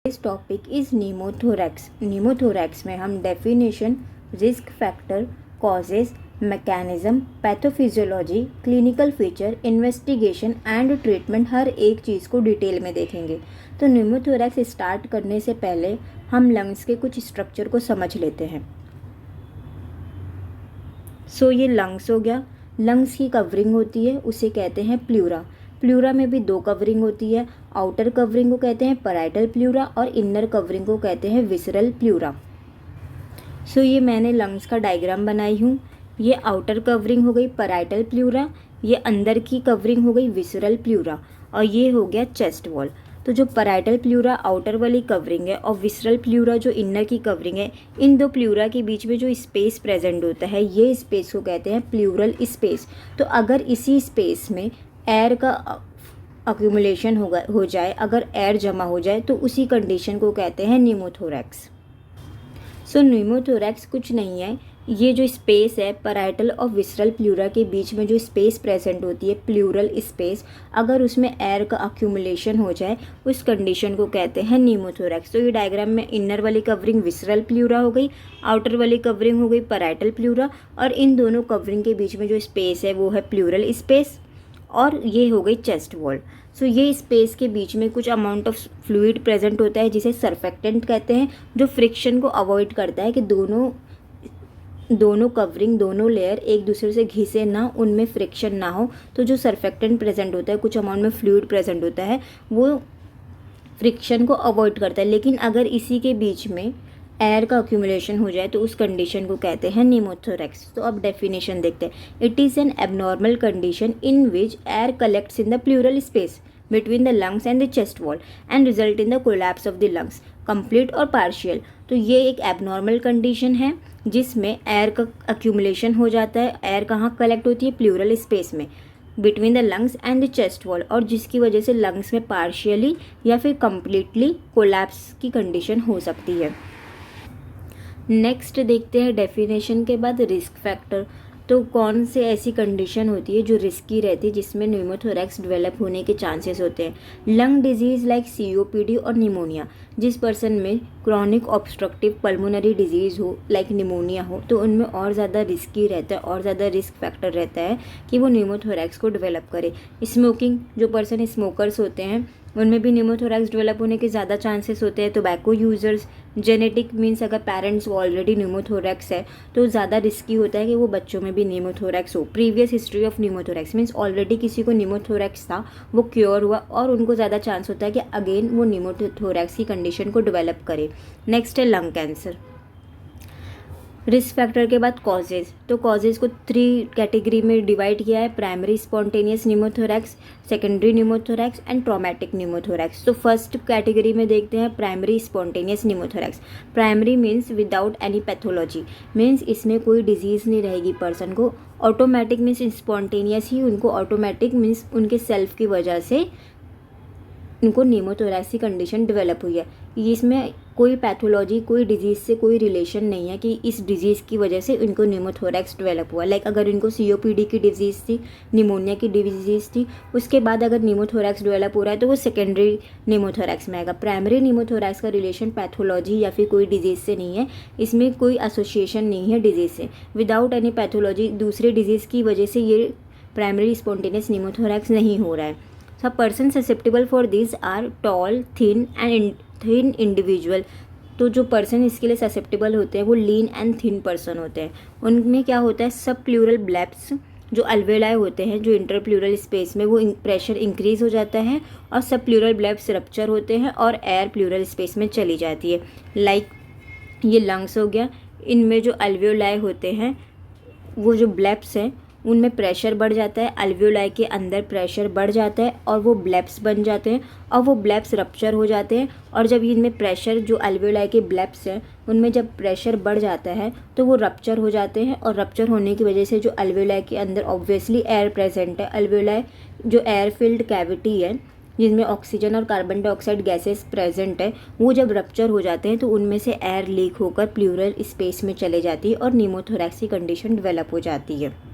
This topic is pneumothorax. Pneumothorax में हम definition, risk factor, causes, mechanism, pathophysiology, clinical feature, investigation and treatment हर एक चीज़ को डिटेल में देखेंगे। तो निमोथोरैक्स स्टार्ट करने से पहले हम लंग्स के कुछ स्ट्रक्चर को समझ लेते हैं। ये लंग्स हो गया। लंग्स की कवरिंग होती है, उसे कहते हैं प्लूरा। प्लूरा में भी दो कवरिंग होती है। आउटर कवरिंग को कहते हैं पैराइटल प्लूरा और इनर कवरिंग को कहते हैं विसरल प्लूरा। ये मैंने लंग्स का डायग्राम बनाई हूँ। ये आउटर कवरिंग हो गई पैराइटल प्लूरा, ये अंदर की कवरिंग हो गई विसरल प्लूरा, और ये हो गया चेस्ट वॉल। तो जो पैराइटल प्लूरा आउटर वाली कवरिंग है और विसरल प्लूरा जो इनर की कवरिंग है, इन दो प्लूरा के बीच में जो स्पेस प्रेजेंट होता है, ये स्पेस को कहते हैं प्लूरल स्पेस। तो अगर इसी स्पेस में एयर का अक्यूमुलेशन हो जाए, अगर एयर जमा हो जाए, तो उसी कंडीशन को कहते हैं निमोथोरैक्स। निमोथोरैक्स कुछ नहीं है, ये जो स्पेस है पैराइटल और विसरल प्लूरा के बीच में जो स्पेस प्रेजेंट होती है प्लूरल स्पेस, अगर उसमें एयर का अक्यूमुलेशन हो जाए, उस कंडीशन को कहते हैं निमोथोरैक्स। तो ये डायग्राम में इनर वाली कवरिंग विसरल प्लूरा हो गई, आउटर वाली कवरिंग हो गई पैराइटल प्लूरा, और इन दोनों कवरिंग के बीच में जो स्पेस है वो है प्लूरल स्पेस, और ये हो गई चेस्ट वॉल। ये स्पेस के बीच में कुछ अमाउंट ऑफ फ्लूइड प्रेजेंट होता है जिसे सरफेक्टेंट कहते हैं, जो फ्रिक्शन को अवॉइड करता है कि दोनों कवरिंग, दोनों लेयर एक दूसरे से घिसे ना, उनमें फ्रिक्शन ना हो। तो जो सरफेक्टेंट प्रेजेंट होता है, कुछ अमाउंट में फ्लूइड प्रेजेंट होता है, वो फ्रिक्शन को अवॉइड करता है। लेकिन अगर इसी के बीच में एयर का अक्यूमुलेशन हो जाए तो उस कंडीशन को कहते हैं निमोथोरैक्स। तो अब डेफिनेशन देखते हैं। It is an abnormal condition in which air collects in the pleural space between the lungs and the chest wall and result in the collapse of the lungs, complete और partial। तो ये एक abnormal condition है जिसमें air का accumulation हो जाता है। एयर कहाँ कलेक्ट होती है? प्लूरल स्पेस में, between the lungs and the chest wall, और जिसकी वजह से लंग्स में पार्शियली या फिर कम्प्लीटली कोलैप्स की कंडीशन हो सकती है। नेक्स्ट देखते हैं डेफिनेशन के बाद रिस्क फैक्टर। तो कौन से ऐसी कंडीशन होती है जो रिस्की रहती है, जिसमें निमोथोरैक्स डेवलप होने के चांसेस होते हैं? लंग डिजीज़ लाइक COPD और निमोनिया। जिस पर्सन में क्रॉनिक ऑब्स्ट्रक्टिव पल्मोनरी डिजीज़ हो, लाइक निमोनिया हो, तो उनमें और ज़्यादा रिस्की रहता है, और ज़्यादा रिस्क फैक्टर रहता है कि वो निमोथोरैक्स को डेवलप करे। स्मोकिंग, जो पर्सन स्मोकर्स होते हैं उनमें भी निमोथोरैक्स डेवलप होने के ज़्यादा चांसेस होते हैं। टोबैको यूज़र्स, जेनेटिक मीन्स अगर पेरेंट्स को ऑलरेडी निमोथोरैक्स है तो ज़्यादा रिस्की होता है कि वो बच्चों में भी निमोथोरैक्स हो। Previous history of निमोथोरैक्स means already किसी को निमोथोरैक्स था, वो क्योर हुआ, और उनको ज़्यादा चांस होता है कि अगेन वो निमोथोरैक्स की कंडीशन को डेवलप करे। नेक्स्ट है लंग कैंसर। रिस्क फैक्टर के बाद कॉजेज। तो कॉजेज को 3 कैटेगरी में डिवाइड किया है: primary spontaneous निमोथोरैक्स, secondary निमोथोरैक्स and traumatic निमोथोरैक्स। तो फर्स्ट कैटेगरी में देखते हैं primary spontaneous निमोथोरैक्स। Primary means without any pathology, means इसमें कोई डिजीज़ नहीं रहेगी पर्सन को। ऑटोमेटिक मीन्स स्पॉन्टेनियस ही उनको, ऑटोमेटिक मीन्स उनके सेल्फ की वजह से उनको निमोथोरैक्स की कंडीशन डेवलप हुई है। इसमें कोई पैथोलॉजी, कोई डिजीज़ से कोई रिलेशन नहीं है कि इस डिजीज़ की वजह से इनको निमोथोरैक्स डेवलप हुआ। लाइक अगर इनको COPD की डिजीज़ थी, निमोनिया की डिजीज़ थी, उसके बाद अगर निमोथोरैक्स डेवलप हो रहा है तो वो सेकेंडरी निमोथोरैक्स में आएगा। प्राइमरी निमोथोरैक्स का रिलेशन पैथोलॉजी या फिर कोई डिजीज़ से नहीं है, इसमें कोई एसोसिएशन नहीं है डिजीज़ से। विदाउट एनी पैथोलॉजी, दूसरे डिजीज़ की वजह से ये प्राइमरी स्पॉन्टेनियस निमोथोरैक्स नहीं हो रहा है। Person susceptible for this are tall, thin individual. तो जो पर्सन इसके लिए ससेप्टेबल होते हैं वो लीन एंड थिन पर्सन होते हैं। उनमें क्या होता है? सब प्लूरल ब्लैप्स, जो अल्वेलाई होते हैं, जो इंटर प्लूरल स्पेस में, वो प्रेशर इंक्रीज हो जाता है, और सब प्लूरल ब्लैप्स रप्चर होते हैं और एयर प्लूरल स्पेस में चली जाती है। लाइक ये लंग्स हो गया, इनमें जो अल्वेलाई होते हैं, वो जो ब्लैप्स हैं उनमें प्रेशर बढ़ जाता है, अल्वेओलाई के अंदर प्रेशर बढ़ जाता है और वो ब्लैप्स बन जाते हैं, और वो ब्लैप्स रप्चर हो जाते हैं। और जब इनमें प्रेशर, जो अल्वेओलाई के ब्लैप्स हैं उनमें जब प्रेशर बढ़ जाता है तो वो रप्चर हो जाते हैं, और रप्चर होने की वजह से जो अल्वेओलाई के अंदर ऑब्वियसली एयर प्रेजेंट है, अल्वेओलाई जो एयर फिल्ड कैविटी है जिसमें ऑक्सीजन और कार्बन डाइऑक्साइड गैसेस प्रेजेंट है, वो जब रप्चर हो जाते हैं तो उनमें से एयर लीक होकर प्लूरल स्पेस में चले जाती है और निमोथोरैक्स की कंडीशन डेवलप हो जाती है।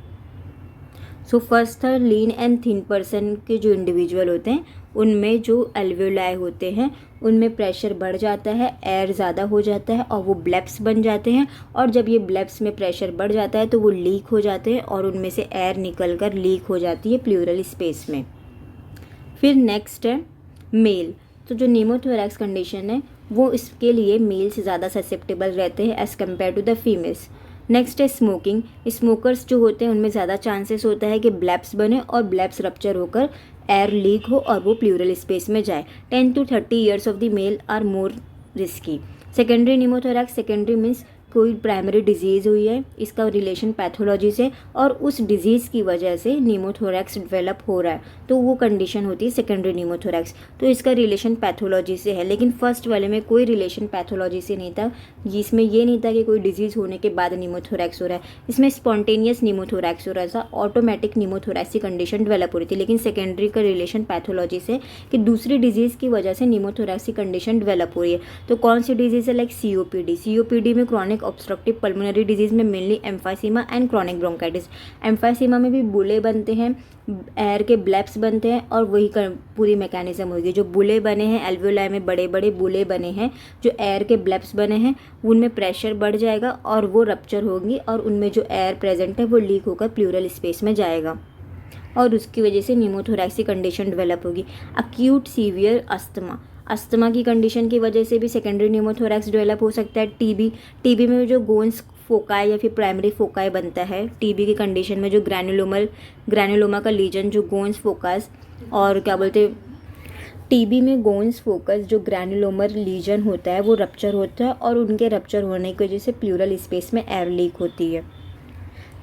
सो फर्स्ट था लीन एंड थिन पर्सन के जो इंडिविजुअल होते हैं उनमें जो एल्वेओलाई होते हैं उनमें प्रेशर बढ़ जाता है, एयर ज़्यादा हो जाता है और वो ब्लेप्स बन जाते हैं, और जब ये ब्लेप्स में प्रेशर बढ़ जाता है तो वो लीक हो जाते हैं और उनमें से एयर निकल कर लीक हो जाती है प्लूरल स्पेस में। फिर नेक्स्ट है मेल। तो जो निमोथोरैक्स कंडीशन है वो इसके लिए मेल से ज़्यादा ससेप्टेबल रहते हैं as compare to the females. Next है स्मोकिंग। स्मोकर्स जो होते हैं उनमें ज़्यादा चांसेस होता है कि ब्लैप्स बने और ब्लैप्स रप्चर होकर एयर लीक हो और वो प्लूरल स्पेस में जाए। 10 to 30 years of the male are more risky. Secondary pneumothorax, secondary means कोई प्राइमरी डिजीज़ हुई है, इसका रिलेशन पैथोलॉजी से और उस डिजीज़ की वजह से निमोथोरैक्स डेवलप हो रहा है तो वो कंडीशन होती है सेकेंडरी निमोथोरैक्स। तो इसका रिलेशन पैथोलॉजी से है, लेकिन फर्स्ट वाले में कोई रिलेशन पैथोलॉजी से नहीं था, जिसमें ये नहीं था कि कोई डिजीज़ होने के बाद निमोथोरैक्स हो रहा है। इसमें स्पॉन्टेनियस निमोथोरैक्स हो रहा था, ऑटोमेटिक निमोथोरैक्स की कंडीशन डेवलप हो रही थी। लेकिन सेकेंडरी का रिलेशन पैथोलॉजी से कि दूसरी डिजीज़ की वजह से निमोथोरैक्स की कंडीशन डेवलप हो रही है। तो कौन सी डिजीज़ है? Like COPD। COPD में क्रॉनिक ऑब्स्ट्रक्टिव पल्मोनरी डिजीज में mainly emphysema and chronic bronchitis. Emphysema में भी बुले बनते हैं, एयर के ब्लैप्स बनते हैं और वही पूरी मैकेनिज्म होगी। जो बुले बने हैं एल्वेओलाई में, बड़े बड़े बुले बने हैं, जो एयर के ब्लैप्स बने हैं उनमें प्रेशर बढ़ जाएगा और वो रप्चर होंगी और उनमें जो एयर प्रेजेंट है वो लीक होकर प्लूरल स्पेस में जाएगा और उसकी वजह से निमोथोरैक्स की कंडीशन डेवलप होगी। अक्यूट सीवियर अस्थमा, अस्थमा की कंडीशन की वजह से भी सेकेंडरी निमोथोरैक्स डेवलप हो सकता है। टीबी में जो गोन्स फोकाई या फिर प्राइमरी फोकाई बनता है, टीबी की कंडीशन में जो ग्रैनुलोमा का लीजन, जो गोन्स फोकस और क्या बोलते हैं, टीबी में गोन्स फोकस जो ग्रैनुलोमर लीजन होता है वो रप्चर होता है और उनके रप्चर होने की वजह से प्लूरल स्पेस में एयर लीक होती है।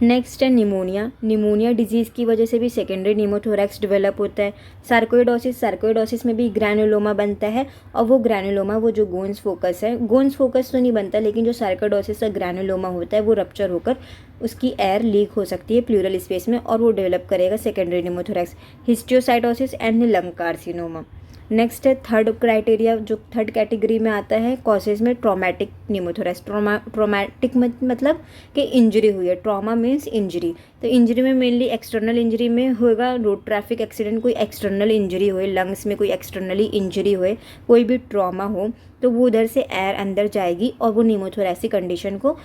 नेक्स्ट है निमोनिया। निमोनिया डिजीज़ की वजह से भी सेकेंडरी निमोथोरैक्स डेवलप होता है। सार्कोइडोसिस में भी ग्रैनुलोमा बनता है और वो ग्रैनुलोमा वो जो गोन्स फोकस तो नहीं बनता, लेकिन जो सार्कोइडोसिस का ग्रैनुलोमा होता है वो रप्चर होकर उसकी एयर लीक हो सकती है प्लूरल स्पेस में और वो डेवलप करेगा secondary निमोथोरैक्स। Histiocytosis and lung carcinoma. Next है थर्ड क्राइटेरिया, जो थर्ड कैटेगरी में आता है कॉजेज में, ट्रॉमेटिक निमोथोरैक्स। ट्रॉमेटिक मतलब कि इंजरी हुई है, ट्रॉमा मीन्स इंजरी। तो इंजरी में मेनली एक्सटर्नल इंजरी में होगा, रोड ट्रैफिक एक्सीडेंट, कोई एक्सटर्नल इंजरी हो, लंग्स में कोई एक्सटर्नली इंजरी हो, कोई भी ट्रॉमा हो तो वो उधर से एयर अंदर जाएगी और वो निमोथोरैक्स कंडीशन को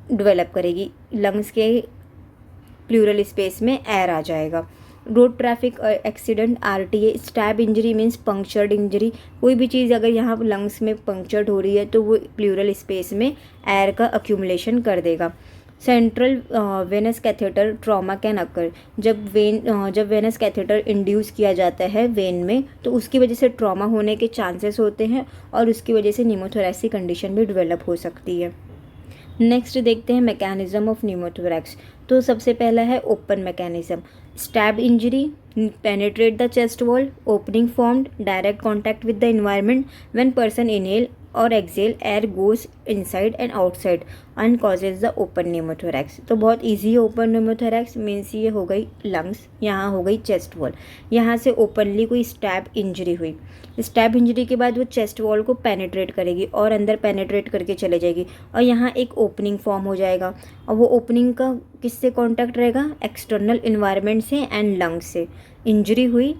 डेवलप करेगी, लंग्स के प्लूरल स्पेस में एयर आ जाएगा। Road traffic accident, RTA। Stab injury means punctured injury, कोई भी चीज़ अगर यहाँ लंग्स में पंक्चर्ड हो रही है तो वो प्लूरल स्पेस में एयर का अक्यूमुलेशन कर देगा। Central venous catheter trauma can occur, जब वेनस कैथेटर इंड्यूस किया जाता है वेन में तो उसकी वजह से ट्रॉमा होने के चांसेस होते हैं और उसकी वजह से निमोथोरैक्स की कंडीशन भी डेवलप हो सकती है। नेक्स्ट देखते हैं मैकेनिज्म ऑफ निमोथोरैक्स। तो सबसे पहला है open mechanism. Stab injury, penetrate the chest wall, opening formed, direct contact with the environment, when person inhale और exhale air goes inside and outside and causes the open pneumothorax. तो बहुत easy है open निमोथोरैक्स means ये हो गई lungs, यहाँ हो गई चेस्ट वॉल, यहाँ से ओपनली कोई स्टैब इंजरी हुई। स्टैब इंजरी के बाद वो चेस्ट वॉल को पेनिट्रेट करेगी और अंदर पेनिट्रेट करके चले जाएगी और यहाँ एक ओपनिंग फॉर्म हो जाएगा और वो ओपनिंग का किससे कॉन्टैक्ट रहेगा? एक्सटर्नल इन्वायरमेंट से एंड लंग्स से। इंजरी हुई,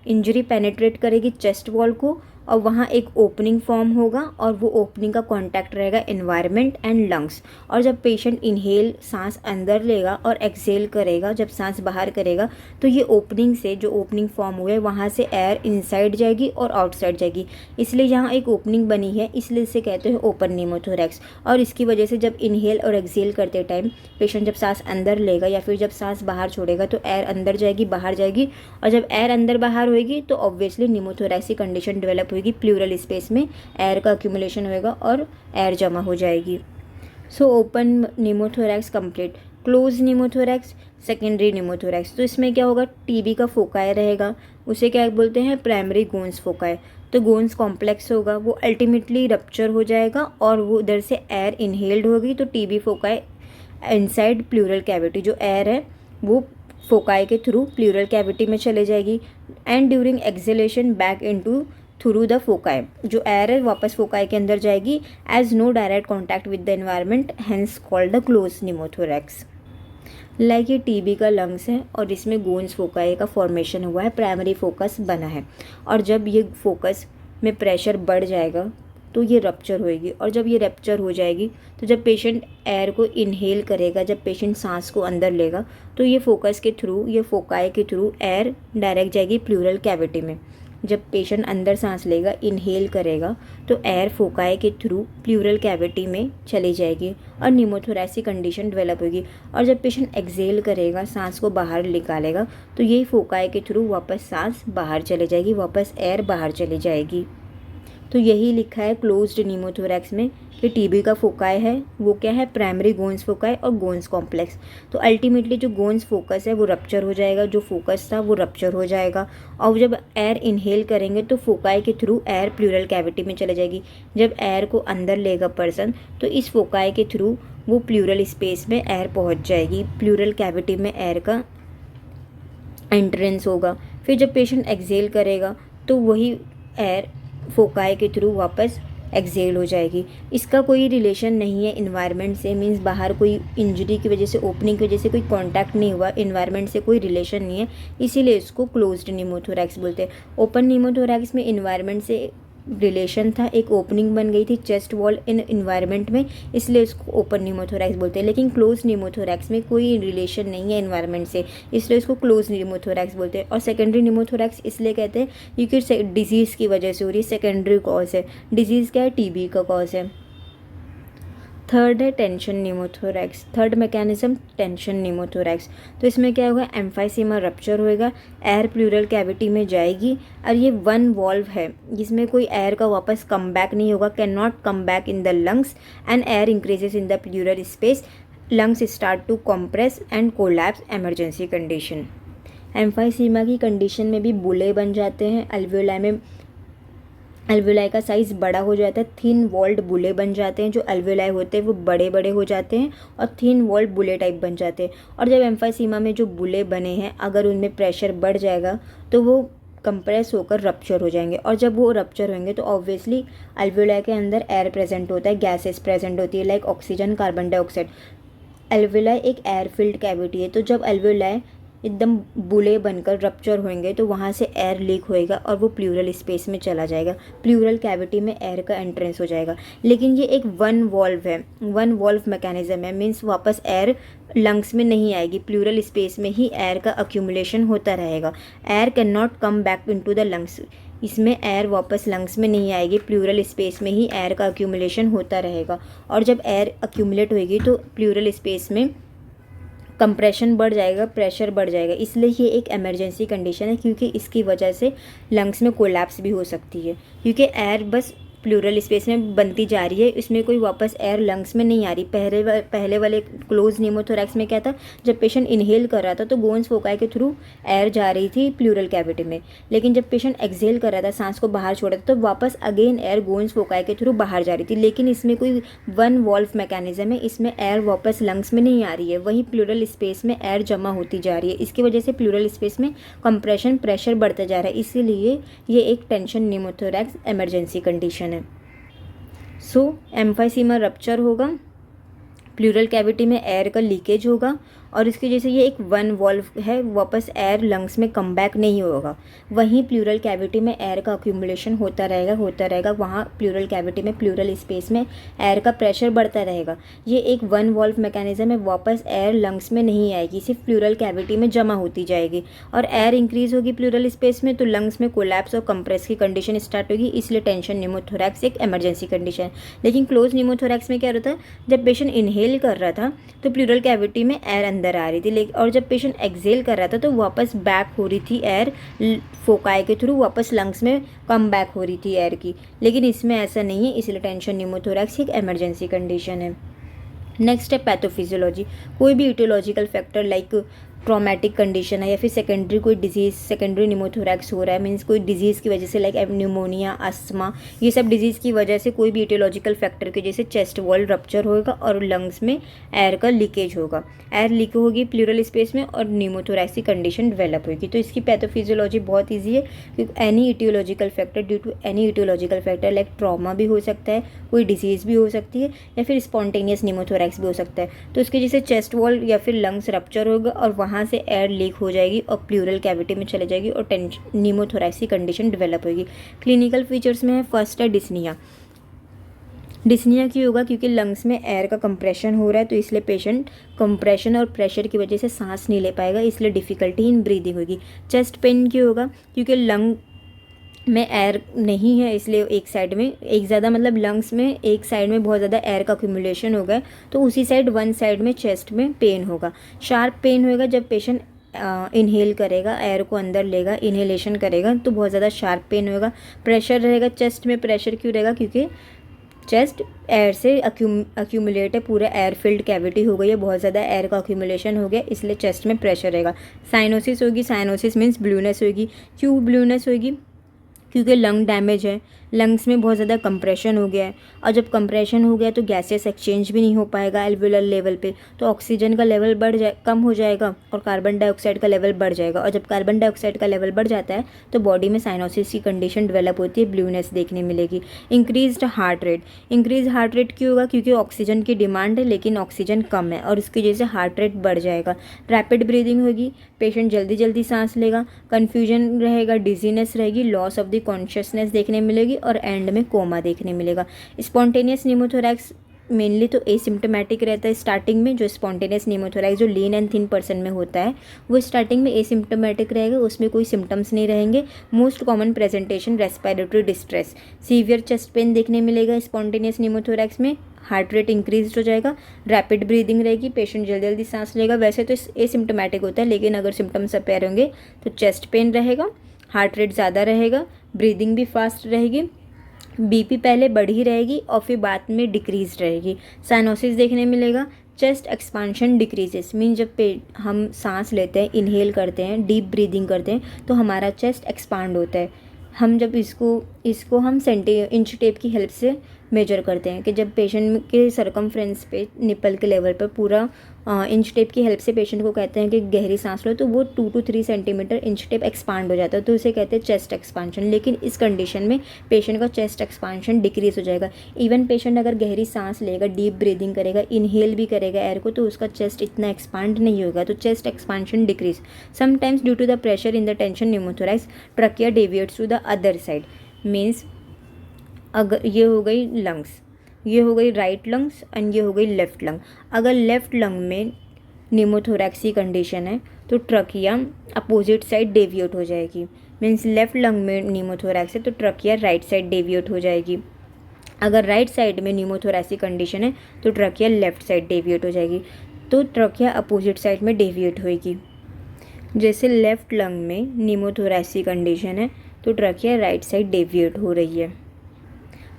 इंजरी पेनिट्रेट करेगी चेस्ट वॉल को और वहाँ एक ओपनिंग फॉर्म होगा और वो ओपनिंग का कांटेक्ट रहेगा एनवायरनमेंट एंड लंग्स। और जब पेशेंट इनहेल सांस अंदर लेगा और एक्सेल करेगा, जब सांस बाहर करेगा तो ये ओपनिंग से जो ओपनिंग फॉर्म हुआ है वहाँ से एयर इनसाइड जाएगी और आउटसाइड जाएगी, इसलिए यहाँ एक ओपनिंग बनी है, इसलिए इसे कहते हैं ओपन निमोथोरैक्स। और इसकी वजह से जब इनहेल और एक्सेल करते टाइम पेशेंट जब सांस अंदर लेगा या फिर जब सांस बाहर छोड़ेगा तो एयर अंदर जाएगी बाहर जाएगी, और जब एयर अंदर बाहर होएगी तो ऑब्वियसली निमोथोरैक्स की कंडीशन डेवलप होगी, प्लूरल स्पेस में एयर का अक्यूमुलेशन होएगा और एयर जमा हो जाएगी। So open निमोथोरैक्स complete. Close निमोथोरैक्स, secondary निमोथोरैक्स, तो इसमें क्या होगा? टीबी का फोकाई रहेगा, उसे क्या बोलते हैं? Primary Ghon's foci. तो गोन्स कॉम्प्लेक्स होगा, वो अल्टीमेटली रप्चर हो जाएगा और वो उधर से एयर इनहेल्ड होगी तो TB foci inside pleural cavity, जो एयर है वो फोकाई के थ्रू प्लूरल कैविटी में चले जाएगी and during exhalation back into through the फोकाई, जो एयर है वापस फोकाई के अंदर जाएगी as no direct contact with the environment, hence called the close pneumothorax. Like ये टीबी का लंग्स है और इसमें गोन्स फोकाई का फॉर्मेशन हुआ है, प्राइमरी फोकस बना है, और जब ये फोकस में प्रेशर बढ़ जाएगा तो ये रप्चर होएगी, और जब ये रप्चर हो जाएगी तो जब पेशेंट एयर को इनहेल करेगा, जब पेशेंट सांस को अंदर लेगा तो ये फोकस के थ्रू, ये फोकाई के थ्रू एयर डायरेक्ट जाएगी प्लूरल कैविटी में। जब पेशेंट अंदर सांस लेगा, इनहेल करेगा, तो एयर फोकाई के थ्रू प्लूरल कैविटी में चली जाएगी और न्यूमोथोरैक्स की कंडीशन डेवलप होगी। और जब पेशेंट एक्सहेल करेगा, सांस को बाहर निकालेगा, तो यही फोकाई के थ्रू वापस सांस बाहर चले जाएगी, वापस एयर बाहर चली जाएगी। तो यही लिखा है क्लोज्ड न्यूमोथोरैक्स में कि टीबी का फोकाई है वो क्या है, प्राइमरी गोन्स फोकाई और गोन्स कॉम्प्लेक्स। तो अल्टीमेटली जो गोन्स फोकस है वो रप्चर हो जाएगा, जो फोकस था वो रप्चर हो जाएगा, और जब एयर इनहेल करेंगे तो फोकाई के थ्रू एयर प्लूरल कैविटी में चले जाएगी। जब एयर को अंदर लेगा पर्सन तो इस फोकाई के थ्रू वो प्लूरल स्पेस में एयर पहुंच जाएगी, प्लूरल कैविटी में एयर का एंट्रेंस होगा। फिर जब पेशेंट एक्सहेल करेगा तो वही एयर फोकाई के थ्रू वापस एक्सहेल हो जाएगी। इसका कोई रिलेशन नहीं है इन्वायरमेंट से, मींस बाहर कोई इंजरी की वजह से, ओपनिंग की वजह से कोई कांटेक्ट नहीं हुआ, इन्वायरमेंट से कोई रिलेशन नहीं है, इसीलिए इसको क्लोज्ड न्यूमोथोरैक्स बोलते हैं। ओपन न्यूमोथोरैक्स में इन्वायरमेंट से रिलेशन था, एक ओपनिंग बन गई थी चेस्ट वॉल इन इन्वायरमेंट में, इसलिए इसको ओपन न्यूमोथोरैक्स बोलते हैं। लेकिन क्लोज न्यूमोथोरैक्स में कोई रिलेशन नहीं है इन्वायरमेंट से, इसलिए इसको क्लोज न्यूमोथोरैक्स बोलते हैं। और सेकेंडरी न्यूमोथोरैक्स इसलिए कहते हैं क्योंकि डिजीज़ की वजह से हो रही है, सेकेंडरी कॉज है। डिजीज़ क्या है, टीबी का कॉज है। थर्ड है tension pneumothorax, third mechanism tension pneumothorax. तो इसमें क्या होगा, एम्फाइसीमा रप्चर होएगा, एयर प्लूरल कैविटी में जाएगी, और ये वन वॉल्व है जिसमें कोई एयर का वापस कम बैक नहीं होगा, can not come back in the lungs and air increases in the pleural space, lungs start to compress and collapse, emergency condition. Emphysema की कंडीशन में भी बुले बन जाते हैं, अल्वियोलाई में अल्वियोलाई का साइज़ बड़ा हो जाता है, थिन वॉल्ड बुले बन जाते हैं, जो अल्वियोलाई होते हैं वो बड़े बड़े हो जाते हैं और थिन वॉल्ड बुले टाइप बन जाते हैं। और जब एम्फाइसीमा में जो बुले बने हैं अगर उनमें प्रेशर बढ़ जाएगा तो वो कंप्रेस होकर रप्चर हो जाएंगे, और जब वो रप्चर होंगे तो ऑब्वियसली अल्वियोलाई के अंदर एयर प्रेजेंट होता है, गैसेस प्रेजेंट होती है like oxygen, carbon dioxide. Alveoli एक एयर फिल्ड कैविटी है, तो जब अल्वियोलाई एकदम बुले बनकर रप्चर होंगे तो वहाँ से एयर लीक होएगा और वो प्लूरल स्पेस में चला जाएगा, प्लूरल कैविटी में एयर का एंट्रेंस हो जाएगा। लेकिन ये एक वन वॉल्व है, वन वॉल्व मैकेनिज्म है, मीन्स वापस एयर लंग्स में नहीं आएगी, प्लूरल स्पेस में ही एयर का अक्यूमुलेशन होता रहेगा। Air can not come back into the lungs, इसमें एयर वापस लंग्स में नहीं आएगी, प्लूरल स्पेस में ही एयर का अक्यूमुलेशन होता रहेगा। और जब एयर अक्यूमुलेट होएगी तो प्लूरल स्पेस में कंप्रेशन बढ़ जाएगा, प्रेशर बढ़ जाएगा, इसलिए ये एक इमरजेंसी कंडीशन है, क्योंकि इसकी वजह से लंग्स में कोलैप्स भी हो सकती है, क्योंकि एयर बस प्लूरल स्पेस में बनती जा रही है, इसमें कोई वापस एयर लंग्स में नहीं आ रही। पहले वाले क्लोज न्यूमोथोरैक्स में क्या था, जब पेशेंट इनहेल कर रहा था तो गोन्स फोकाई के थ्रू एयर जा रही थी प्लूरल कैविटी में, लेकिन जब पेशेंट एक्सहेल कर रहा था, सांस को बाहर छोड़ा था, तो वापस अगेन एयर गोन्स फोकाई के थ्रू बाहर जा रही थी। लेकिन इसमें कोई वन वॉल्व मैकेनिज्म है, इसमें एयर वापस लंग्स में नहीं आ रही है, वहीं प्लूरल स्पेस में एयर जमा होती जा रही है, इसकी वजह से प्लूरल स्पेस में कंप्रेशन, प्रेशर बढ़ता जा रहा है, इसीलिए ये एक टेंशन न्यूमोथोरैक्स इमरजेंसी कंडीशन है। सो एम्फाइसीमा रप्चर होगा, प्लूरल कैविटी में एयर का लीकेज होगा, और इसकी वजह से ये एक वन वॉल्व है, वापस एयर लंग्स में कम बैक नहीं होगा, वहीं प्लूरल कैविटी में एयर का अक्यूमुलेशन होता रहेगा, वहाँ प्लूरल कैविटी में, प्लूरल स्पेस में एयर का प्रेशर बढ़ता रहेगा। ये एक वन वॉल्व मैकेनिज्म है, वापस एयर लंग्स में नहीं आएगी, सिर्फ प्लूरल कैविटी में जमा होती जाएगी, और एयर इंक्रीज होगी प्लूरल स्पेस में तो लंग्स में कोलैप्स और कंप्रेस की कंडीशन स्टार्ट होगी, इसलिए टेंशन न्यूमोथोरैक्स एक इमरजेंसी कंडीशन है। लेकिन क्लोज न्यूमोथोरैक्स में क्या होता है, जब पेशेंट इनहेल कर रहा था तो प्लूरल कैविटी में एयर अंदर आ रही थी, लेकिन और जब पेशेंट एक्सहेल कर रहा था तो वापस बैक हो रही थी एयर फोकाई के थ्रू, वापस लंग्स में कम बैक हो रही थी एयर की। लेकिन इसमें ऐसा नहीं है, इसलिए टेंशन न्यूमोथोरैक्स एक इमरजेंसी कंडीशन है। नेक्स्ट है पैथोफिजियोलॉजी। कोई भी aetiological factor like traumatic condition है या फिर सेकेंडरी कोई डिजीज़, सेकेंडरी निमोथोरैक्स हो रहा है, मीन्स कोई डिजीज़ की वजह से लाइक न्यूमोनिया, अस्थमा, ये सब डिजीज़ की वजह से कोई भी इटियोलॉजिकल फैक्टर की जैसे चेस्ट वॉल रप्चर होगा और लंग्स में एयर का लीकेज होगा, एयर लीक होगी प्लूरल स्पेस में और निमोथोरैक्स की कंडीशन डेवलप होगी। तो इसकी पैथोफिजियोलॉजी बहुत ईजी है, क्योंकि any aetiological factor, due to any aetiological factor like trauma भी हो सकता है, कोई डिजीज़ भी हो सकती है या फिर स्पॉन्टेनियस निमोथोरैक्स भी हो सकता है। तो इसके जैसे चेस्ट वॉल या फिर लंग्स रप्चर होगा और वहाँ से एयर लीक हो जाएगी और प्लूरल कैविटी में चले जाएगी और निमोथोरैक्स की कंडीशन डेवलप होगी। क्लिनिकल फीचर्स में है, फर्स्ट है डिस्निया। डिस्निया क्यों होगा? क्योंकि लंग्स में एयर का कंप्रेशन हो रहा है, तो इसलिए पेशेंट कंप्रेशन और प्रेशर की वजह से सांस नहीं ले पाएगा, इसलिए डिफ़िकल्टी इन ब्रीदिंग होगी। चेस्ट पेन क्यों होगा? क्योंकि लंग में एयर नहीं है, इसलिए एक साइड में एक ज़्यादा मतलब लंग्स में एक साइड में बहुत ज़्यादा एयर का अक्यूमुलेशन हो गया, तो उसी साइड वन साइड में चेस्ट में पेन होगा। शार्प पेन होगा जब पेशेंट इनहेल करेगा, एयर को अंदर लेगा, इनहेलेशन करेगा तो बहुत ज़्यादा शार्प पेन होगा। प्रेशर रहेगा चेस्ट में, प्रेशर क्यों रहेगा? क्योंकि चेस्ट एयर से अक्यूमुलेट है, पूरा एयर फिल्ड कैविटी हो गई है, बहुत ज़्यादा एयर का अक्यूमुलेशन हो गया, इसलिए चेस्ट में प्रेशर रहेगा। साइनोसिस होगी, साइनोसिस मीन्स ब्लूनेस होगी। क्यों ब्लूनेस होगी? क्योंकि लंग डैमेज है, लंग्स में बहुत ज़्यादा कंप्रेशन हो गया है और जब कंप्रेशन हो गया तो गैसेस एक्सचेंज भी नहीं हो पाएगा एल्वियोलर लेवल पे, तो ऑक्सीजन का लेवल कम हो जाएगा और कार्बन डाइऑक्साइड का लेवल बढ़ जाएगा, और जब कार्बन डाइऑक्साइड का लेवल बढ़ जाता है तो बॉडी में साइनोसिस की कंडीशन डेवलप होती है, ब्लूनेस देखने मिलेगी। Increased heart rate, increase heart rate क्यों होगा? क्योंकि ऑक्सीजन की डिमांड है लेकिन ऑक्सीजन कम है और उसकी वजह से हार्ट रेट बढ़ जाएगा। रैपिड ब्रीदिंग होगी, पेशेंट जल्दी जल्दी सांस लेगा, कन्फ्यूजन रहेगा, डिजीनेस रहेगी, लॉस ऑफ द कॉन्शियसनेस देखने मिलेगी और एंड में कोमा देखने मिलेगा। स्पॉन्टेनियस निमोथोरैक्स मेनली तो एसिम्प्टोमेटिक रहता है स्टार्टिंग में, जो स्पॉन्टेनियस निमोथोरैक्स जो लीन एंड थिन पर्सन में होता है वो स्टार्टिंग में एसिम्प्टोमेटिक रहेगा, उसमें कोई सिम्टम्स नहीं रहेंगे। Most common presentation respiratory distress, severe chest pain देखने मिलेगा स्पॉन्टेनियस निमोथोरैक्स में, हार्ट रेट इंक्रीज हो जाएगा, रैपिड ब्रीदिंग रहेगी, पेशेंट जल्दी जल्दी सांस लेगा। वैसे तो एसिम्प्टोमेटिक होता है लेकिन अगर सिम्टम्स अपेयर होंगे तो चेस्ट पेन रहेगा, हार्ट रेट ज़्यादा रहेगा, ब्रीदिंग भी फास्ट रहेगी, बीपी पहले बढ़ी रहेगी और फिर बाद में डिक्रीज रहेगी। साइनोसिस देखने मिलेगा, चेस्ट एक्सपांशन डिक्रीजेस, मीन जब हम सांस लेते हैं, इनहेल करते हैं, डीप ब्रीदिंग करते हैं तो हमारा चेस्ट एक्सपांड होता है। हम जब इसको हम इंच टेप की हेल्प से मेजर करते हैं कि जब पेशेंट के सरकमफ्रेंस पे निपल के लेवल पर पूरा इंच टेप की हेल्प से पेशेंट को कहते हैं कि गहरी सांस लो, तो वो 2 to 3 centimetre inch tape expand हो जाता है, तो उसे कहते हैं चेस्ट एक्सपांशन। लेकिन इस कंडीशन में पेशेंट का चेस्ट एक्सपांशन डिक्रीज हो जाएगा। इवन पेशेंट अगर गहरी सांस लेगा, डीप ब्रीदिंग करेगा, इनहेल भी करेगा एयर को, तो उसका चेस्ट इतना एक्सपांड नहीं होगा, तो chest expansion decrease. Sometimes due to the pressure in the tension pneumothorax trachea deviates to the other side, means अगर ये हो गई लंग्स, ये हो गई राइट लंग्स एंड ये हो गई लेफ्ट लंग। अगर लेफ्ट लंग में निमोथोरैक्स की कंडीशन है तो ट्रकिया अपोजिट साइड डेविएट हो जाएगी, मीन्स लेफ्ट लंग में निमोथोरैक्स है तो ट्रकिया राइट साइड डेविएट हो जाएगी। अगर राइट साइड में निमोथोरैक्स की कंडीशन है तो ट्रकिया लेफ्ट साइड डेविएट हो जाएगी, तो ट्रकिया अपोजिट साइड में डेविएट होएगी। जैसे लेफ्ट लंग में निमोथोरैक्स की कंडीशन है तो ट्रकिया राइट साइड डेविएट हो रही है।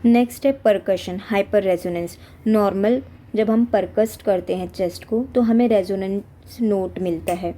नेक्स्ट है परकशन, हाइपर रेजोनेंस। नॉर्मल जब हम परकस्ट करते हैं चेस्ट को तो हमें रेजोनेंस नोट मिलता है,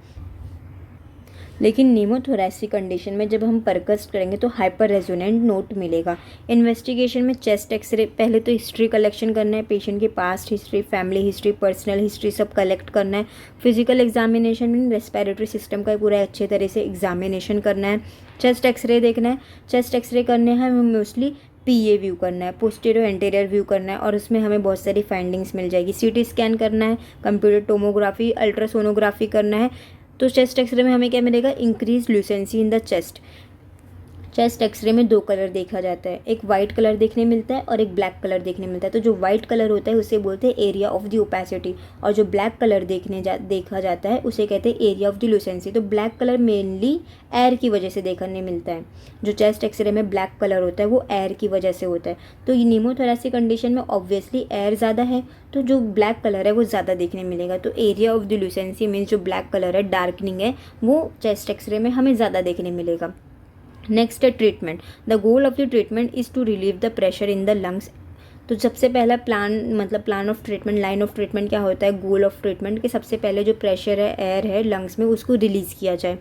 लेकिन निमोथोरैक्स की कंडीशन में जब हम परकस्ट करेंगे तो हाइपर रेजोनेंट नोट मिलेगा। इन्वेस्टिगेशन में चेस्ट एक्सरे, पहले तो हिस्ट्री कलेक्शन करना है, पेशेंट की past history, family history, personal history सब कलेक्ट करना है। फिजिकल एग्जामिनेशन में रेस्पिरेटरी सिस्टम का पूरा अच्छे तरह से एग्जामिनेशन करना है। चेस्ट एक्सरे देखना है, चेस्ट एक्सरे करने हैं हमें मोस्टली पीए व्यू करना है, पोस्टीरियर एंटीरियर व्यू करना है और उसमें हमें बहुत सारी फाइंडिंग्स मिल जाएगी। सीटी स्कैन करना है, कंप्यूटर टोमोग्राफी, अल्ट्रासोनोग्राफी करना है। तो चेस्ट एक्सरे में हमें क्या मिलेगा? Increase lucency in the chest. Chest x-ray में 2 कलर देखा जाता है, एक वाइट कलर देखने मिलता है और एक ब्लैक कलर देखने मिलता है। तो जो वाइट कलर होता है उसे बोलते हैं एरिया ऑफ द ओपेसिटी, और जो ब्लैक कलर देखा जाता है उसे कहते हैं एरिया ऑफ द ल्यूसेंसी। तो ब्लैक कलर मेनली एयर की वजह से देखने मिलता है, जो चेस्ट एक्सरे में ब्लैक कलर होता है वो एयर की वजह से होता है। तो ये निमोथोरैक्स कंडीशन में ऑब्वियसली एयर ज़्यादा है तो जो ब्लैक कलर है वो ज़्यादा देखने मिलेगा। तो एरिया ऑफ द ल्यूसेंसी मीन्स जो ब्लैक कलर है, डार्कनिंग है, वो चेस्ट एक्सरे में हमें ज़्यादा देखने मिलेगा। नेक्स्ट है treatment. The goal of the treatment is to relieve the pressure in the lungs. तो सबसे पहला plan of treatment, line of treatment क्या होता है, गोल ऑफ ट्रीटमेंट, कि सबसे पहले जो प्रेशर है, एयर है लंग्स में, उसको रिलीज़ किया जाए।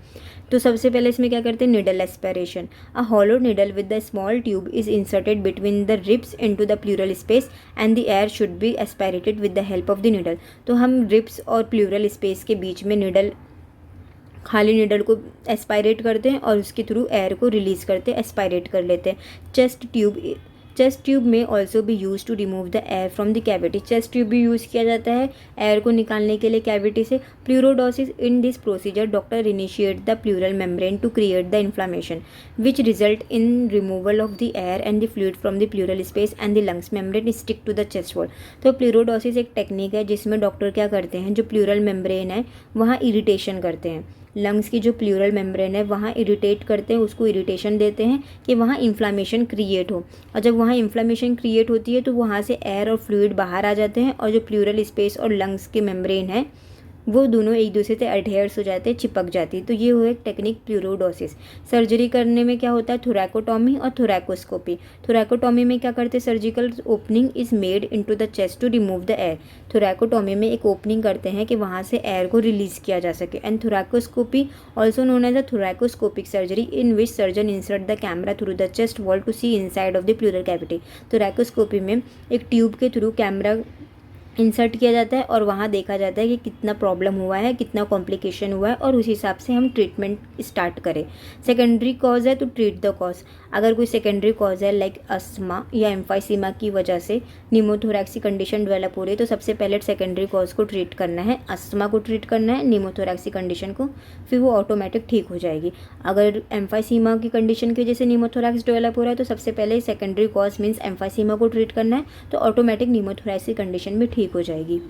तो सबसे पहले इसमें क्या करते हैं, needle aspiration. A hollow needle with the small tube is inserted between the ribs into the pleural space and the air should be aspirated with the help of the needle. तो हम रिब्स और plural space के बीच में खाली needle को aspirate करते हैं और उसके थ्रू एयर को रिलीज़ करते हैं, एस्पायरेट कर लेते हैं। चेस्ट ट्यूब में ऑल्सो भी use to remove the air from the cavity. Chest tube भी यूज़ किया जाता है एयर को निकालने के लिए कैविटी से। Pleurodesis, in this procedure doctor initiate the pleural membrane to create the inflammation which result in removal of the air and the fluid from the pleural space and the lungs membrane stick to the chest wall. तो pleurodesis एक technique है जिसमें doctor क्या करते हैं, जो pleural membrane है वहाँ इरिटेशन करते हैं, लंग्स की जो प्लूरल मेम्ब्रेन है वहाँ इरिटेट करते हैं, उसको इरिटेशन देते हैं कि वहाँ इन्फ्लामेशन क्रिएट हो। और जब वहाँ इन्फ्लामेशन क्रिएट होती है तो वहाँ से एयर और फ्लूइड बाहर आ जाते हैं और जो प्लूरल स्पेस और लंग्स के मेम्ब्रेन है वो दोनों एक दूसरे से अडहेयर्स हो जाते हैं, चिपक जाती है। तो ये हुआ एक टेक्निक प्लूरोडोसिस। सर्जरी करने में क्या होता है, थोरैकोटॉमी और थोरैकोस्कोपी। थोरैकोटॉमी में क्या करते हैं, surgical opening is made into the chest to remove the air. Thoracotomy में एक ओपनिंग करते हैं कि वहाँ से एयर को रिलीज किया जा सके। And thoracoscopy also known as a thoracoscopic surgery in which surgeon insert the camera through the chest wall to see inside of the pleural cavity. Thoracoscopy में एक ट्यूब के थ्रू कैमरा इंसर्ट किया जाता है और वहाँ देखा जाता है कि कितना प्रॉब्लम हुआ है, कितना कॉम्प्लिकेशन हुआ है, और उस हिसाब से हम ट्रीटमेंट स्टार्ट करें। सेकेंडरी कॉज है तो ट्रीट द कॉज। अगर कोई सेकेंडरी कॉज है लाइक अस्थमा या एम्फाइसीमा की वजह से निमोथोरैक्स की कंडीशन डेवलप हो रही है तो सबसे पहले सेकेंडरी कॉज को ट्रीट करना है, अस्थमा को ट्रीट करना है, निमोथोरैक्स की कंडीशन को, फिर वो ऑटोमेटिक ठीक हो जाएगी। अगर एम्फाइसीमा की कंडीशन की वजह से निमोथोरैक्स डेवलप हो रहा है तो सबसे पहले सेकेंडरी कॉज मीन्स एम्फाइसीमा को ट्रीट करना है, तो ऑटोमेटिक निमोथोरैक्स की कंडीशन भी ठीक हो जाएगी।